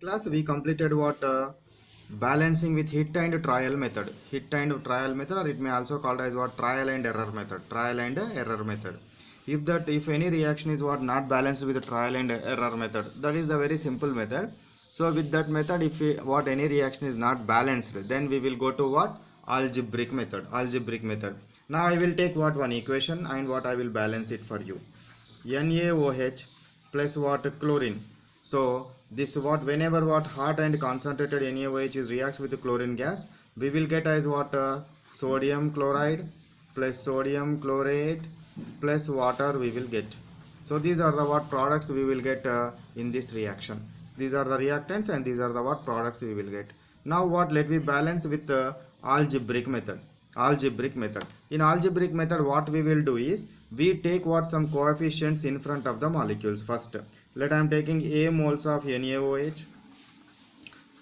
Class we completed what balancing with hit and trial method. Hit and trial method, or it may also called as what trial and error method. Trial and error method. If any reaction is what not balanced with the trial and error method, that is the very simple method. So with that method, if what any reaction is not balanced, then we will go to what algebraic method. Algebraic method. Now I will take what one equation and what I will balance it for you. NaOH plus what chlorine. So this what whenever what hot and concentrated NaOH is reacts with the chlorine gas, we will get as what sodium chloride plus sodium chlorate plus water we will get. So these are the what products we will get in this reaction. These are the reactants and these are the what products we will get. Now what let me balance with the algebraic method. Algebraic method. In algebraic method what we will do is we take what some coefficients in front of the molecules first. Let I am taking A moles of NaOH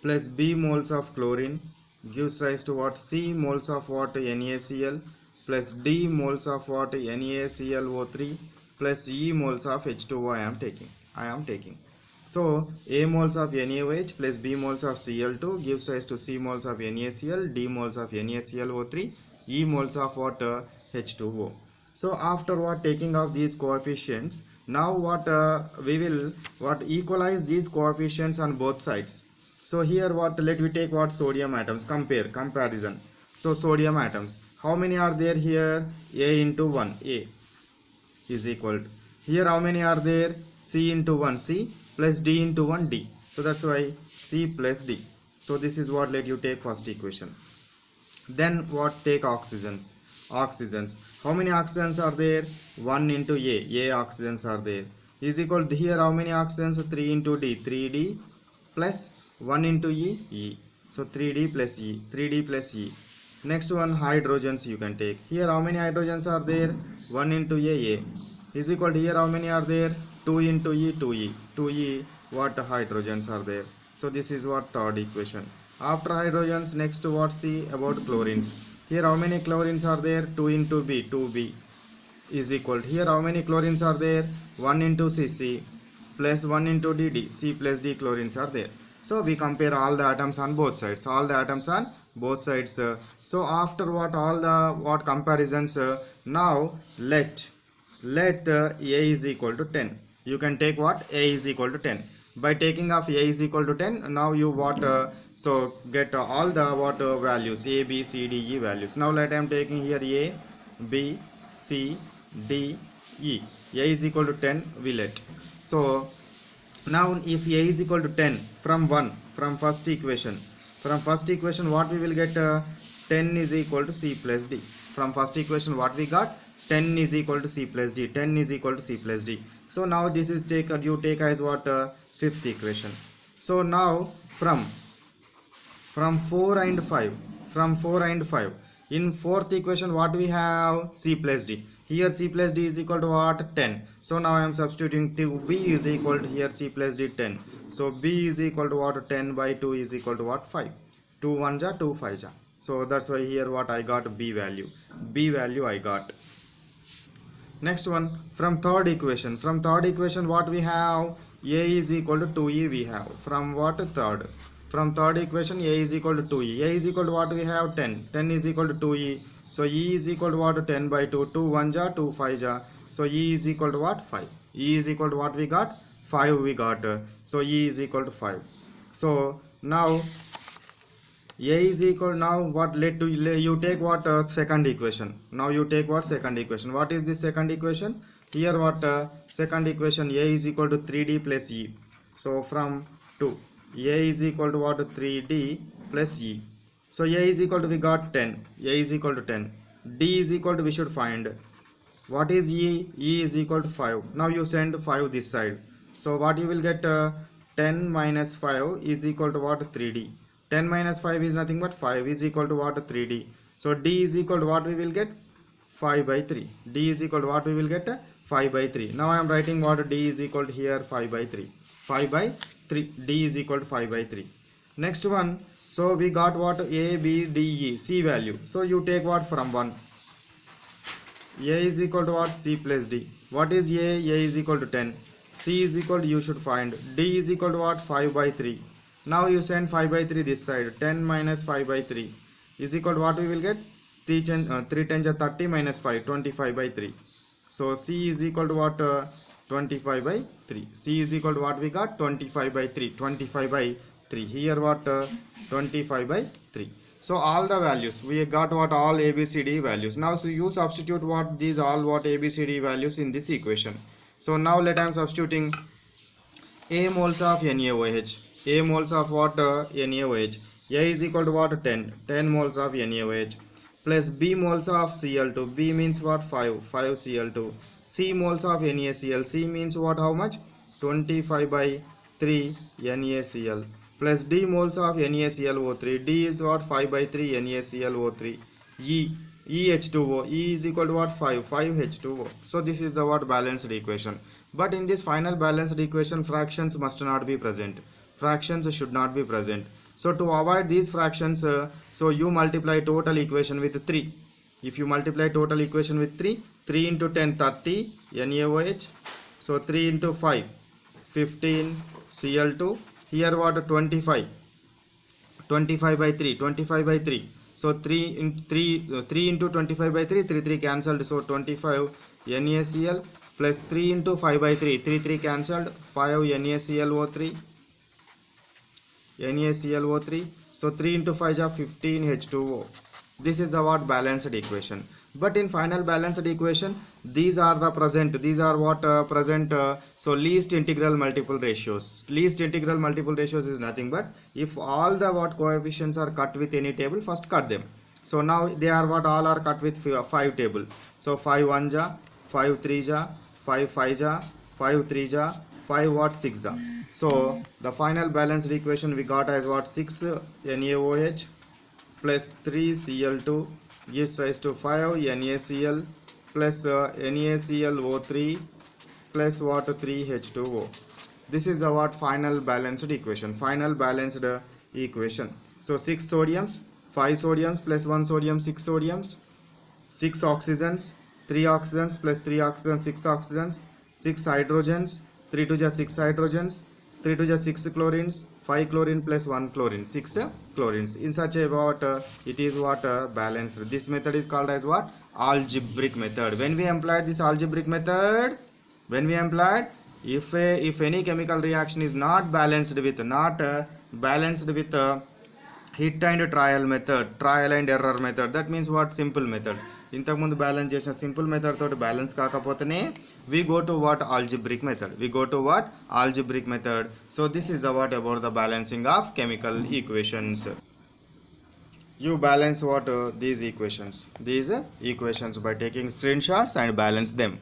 plus B moles of chlorine gives rise to what C moles of what NaCl plus D moles of what NaClO3 plus E moles of H2O I am taking. So A moles of NaOH plus B moles of Cl2 gives rise to C moles of NaCl, D moles of NaClO3, E moles of what H2O. So after what taking of these coefficients, now what we will what equalize these coefficients on both sides. So here what let we take what sodium atoms comparison. So sodium atoms, how many are there here? A into 1 A is equal to, here how many are there? C into 1 C plus D into 1 D. So that's why C plus D. So this is what let you take first equation. Then what take oxygens. How many oxygens are there? 1 into A oxygens are there is equal to, here how many oxygens? 3 into D, 3D plus 1 into E. So 3D plus E, 3D plus E. Next one hydrogens you can take. Here how many hydrogens are there? 1 into A is equal to, here how many are there? 2 into E, 2E what hydrogens are there. So this is what third equation. After hydrogens, next what see about chlorines. Here how many chlorines are there? 2 into B, 2B is equal to, here how many chlorines are there? 1 into CC plus 1 into DD, C plus D chlorines are there. So we compare all the atoms on both sides. So after what all the what comparisons, now let A is equal to 10. You can take what A is equal to 10. By taking of A is equal to 10, now you what so get all the what values A, B, C, D, E values. Now let I am taking here A, B, C, D, E. A is equal to 10 we let. So now if A is equal to 10 from first equation what we will get 10 is equal to C plus D. From first equation what we got 10 is equal to C plus D. 10 is equal to C plus D. So now this is you take as what fifth equation. So now from 4 and 5 in fourth equation what we have? C plus D. Here C plus D is equal to what? 10. So now I am substituting to B is equal to, here C plus D 10. So B is equal to what? 10 by 2 is equal to what? 5. 2 1 ja 2 5 ja. So that's why here what I got B value I got. Next one from third equation what we have? A is equal to 2E we have. From what? Third equation A is equal to 2E. A is equal to what we have? 10 is equal to 2E. So E is equal to what? 10 by 2. 2 1 ja 2 5 ja. So E is equal to what? 5. E is equal to what we got? 5 we got. So E is equal to 5. So now A is equal, now what let to you take what second equation. Now you take what second equation. What is this second equation? Here what second equation, A is equal to 3D plus E. So from 2 A is equal to what? 3D plus E. So A is equal to we got 10. A is equal to 10. D is equal to we should find. What is E? E is equal to 5. Now you send 5 this side. So what you will get 10 minus 5 is equal to what? 3D. 10 minus 5 is nothing but 5 is equal to what? 3D. So D is equal to what we will get? 5 by 3. D is equal to what we will get? 5 by 3. Now I am writing what D is equal to here 5 by 3. 5 by 3. D is equal to 5 by 3. Next one. So we got what? A, B, D, E. C value. So you take what from 1. A is equal to what? C plus D. What is A? A is equal to 10. C is equal to, you should find, D is equal to what? 5 by 3. Now you send 5 by 3 this side. 10 minus 5 by 3 is equal to what we will get? 3 10 30 minus 5, 25 by 3. So C is equal to what? 25 by 3. C is equal to what we got? 25 by 3. 25 by 3. Here what? 25 by 3. So all the values we got, what? All ABCD values. Now so you substitute what? These all what ABCD values in this equation. So now let I am substituting A moles of NaOH. A moles of what? NaOH. A is equal to what? 10. 10 moles of NaOH. Plus B moles of Cl2. B means what? 5. 5 Cl2. C moles of NaCl. C means what? How much? 25 by 3 NaCl. Plus D moles of NaClO3. D is what? 5 by 3 NaClO3. E H2O. E is equal to what? 5 H2O. So this is the what? Balanced equation. But in this final balanced equation, fractions must not be present. Fractions should not be present. So to avoid these fractions, so you multiply total equation with 3. If you multiply total equation with 3, 3 into 10, 30 NaOH. So 3 into 5, 15 Cl2. Here what? 25. 25 by 3, 25 by 3. So 3 into 25 by 3, 3 cancelled. So 25 NaCl plus 3 into 5 by 3, 3 cancelled. 5 NaClO3. NaClO3. So 3 into 5 is 15 H2O. This is the what? Balanced equation. But in final balanced equation, these are the present. These are what? Present. So least integral multiple ratios. Least integral multiple ratios is nothing but if all the what coefficients are cut with any table, first cut them. So now they are what? All are cut with 5 table. So 5 1 ja, 5 3 ja, 5 5 ja, 5 3 ja, 5 what? 6 ja. So the final balanced equation we got as what? 6 NaOH plus 3 Cl2 gives rise to 5 NaCl plus NaClO3 plus what? 3 H2O. This is the what? Final balanced equation. Final balanced equation. So 6 sodiums, 5 sodiums plus 1 sodium, 6 sodiums, 6 oxygens, 3 oxygens plus 3 oxygens, 6 oxygens, 6 hydrogens, 3 to just 6 hydrogens, 3 to just 6 chlorines, 5 chlorine plus 1 chlorine, 6 chlorines. In such a what? It is what? Balanced. This method is called as what? Algebraic method. When we employed this algebraic method, if any chemical reaction is not balanced with hit and trial method, trial and error method, that means what? Simple method. ఇంతకుముందు balance చేసిన simple method తోటి balance కాకపోతేనే we go to what? Algebraic method. We go to what? Algebraic method. So this is the what about the balancing of chemical equations. You balance what? These equations by taking screenshots and balance them.